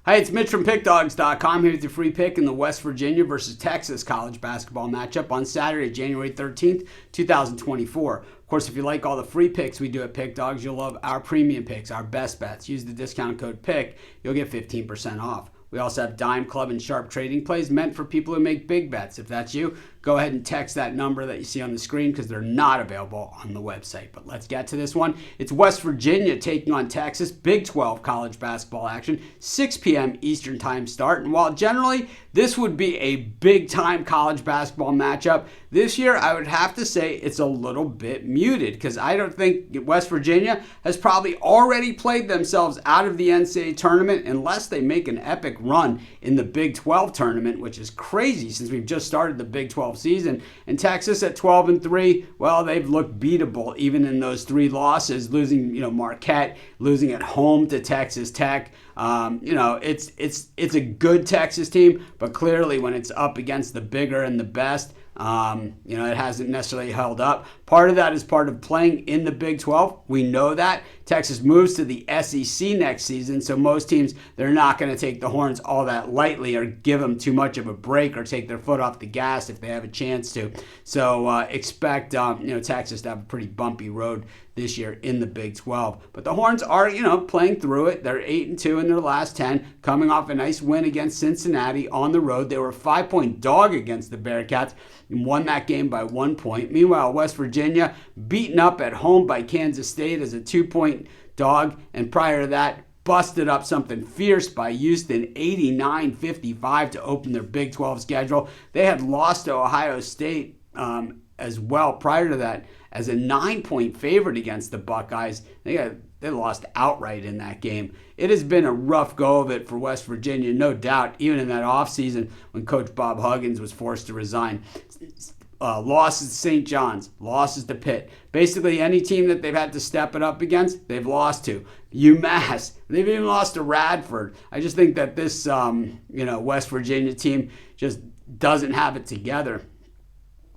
Hey, it's Mitch from Pickdawgz.com here with your free pick in the West Virginia versus Texas college basketball matchup on Saturday, January 13th, 2024. Of course, if you like all the free picks we do at Pickdawgz, you'll love our premium picks, our best bets. Use the discount code PICK, you'll get 15% off. We also have Dime Club and Sharp Trading Plays meant for people who make big bets. If that's you, go ahead and text that number that you see on the screen because they're not available on the website. But let's get to this one. It's West Virginia taking on Texas. Big 12 college basketball action. 6 p.m. Eastern time start. And while generally this would be a big-time college basketball matchup, this year I would have to say it's a little bit muted because I don't think West Virginia has probably already played themselves out of the NCAA tournament unless they make an epic run in the Big 12 tournament, which is crazy since we've just started the Big 12 season. And Texas at 12-3, well, they've looked beatable even in those 3 losses, losing, Marquette, losing at home to Texas Tech. It's a good Texas team, but clearly when it's up against the bigger and the best, it hasn't necessarily held up. Part of that is part of playing in the Big 12. We know that. Texas moves to the SEC next season, so most teams, they're not going to take the Horns all that lightly or give them too much of a break or take their foot off the gas if they have a chance to. So expect Texas to have a pretty bumpy road this year in the Big 12. But the Horns are, playing through it. They're 8-2 in their last 10, coming off a nice win against Cincinnati on the road. They were a 5-point dog against the Bearcats and won that game by 1 point. Meanwhile, West Virginia beaten up at home by Kansas State as a 2-point dog, and prior to that, busted up something fierce by Houston, 89-55 to open their Big 12 schedule. They had lost to Ohio State as well prior to that as a 9-point favorite against the Buckeyes. They lost outright in that game. It has been a rough go of it for West Virginia, no doubt, even in that offseason when Coach Bob Huggins was forced to resign. Losses to St. John's, losses to Pitt. Basically, any team that they've had to step it up against, they've lost to. UMass, they've even lost to Radford. I just think that this, West Virginia team just doesn't have it together.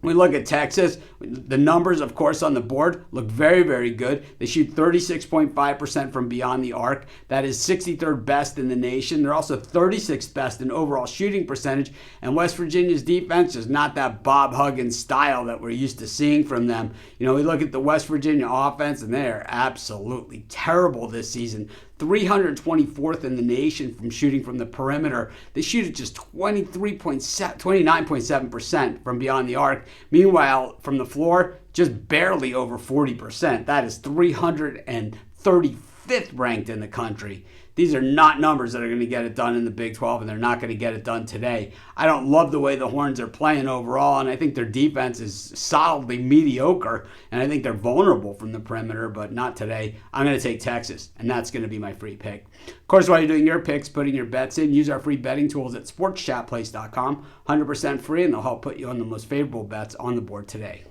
We look at Texas. The numbers, of course, on the board look very, very good. They shoot 36.5% from beyond the arc. That is 63rd best in the nation. They're also 36th best in overall shooting percentage. And West Virginia's defense is not that Bob Huggins style that we're used to seeing from them. We look at the West Virginia offense, and they are absolutely terrible this season. 324th in the nation from shooting from the perimeter. They shoot at just 29.7% from beyond the arc. Meanwhile, from the floor, just barely over 40%. That is 335th ranked in the country. These are not numbers that are going to get it done in the Big 12, and they're not going to get it done today. I don't love the way the Horns are playing overall, and I think their defense is solidly mediocre, and I think they're vulnerable from the perimeter, but not today. I'm going to take Texas, and that's going to be my free pick. Of course, while you're doing your picks, putting your bets in, use our free betting tools at sportschatplace.com. 100% free, and they'll help put you on the most favorable bets on the board today.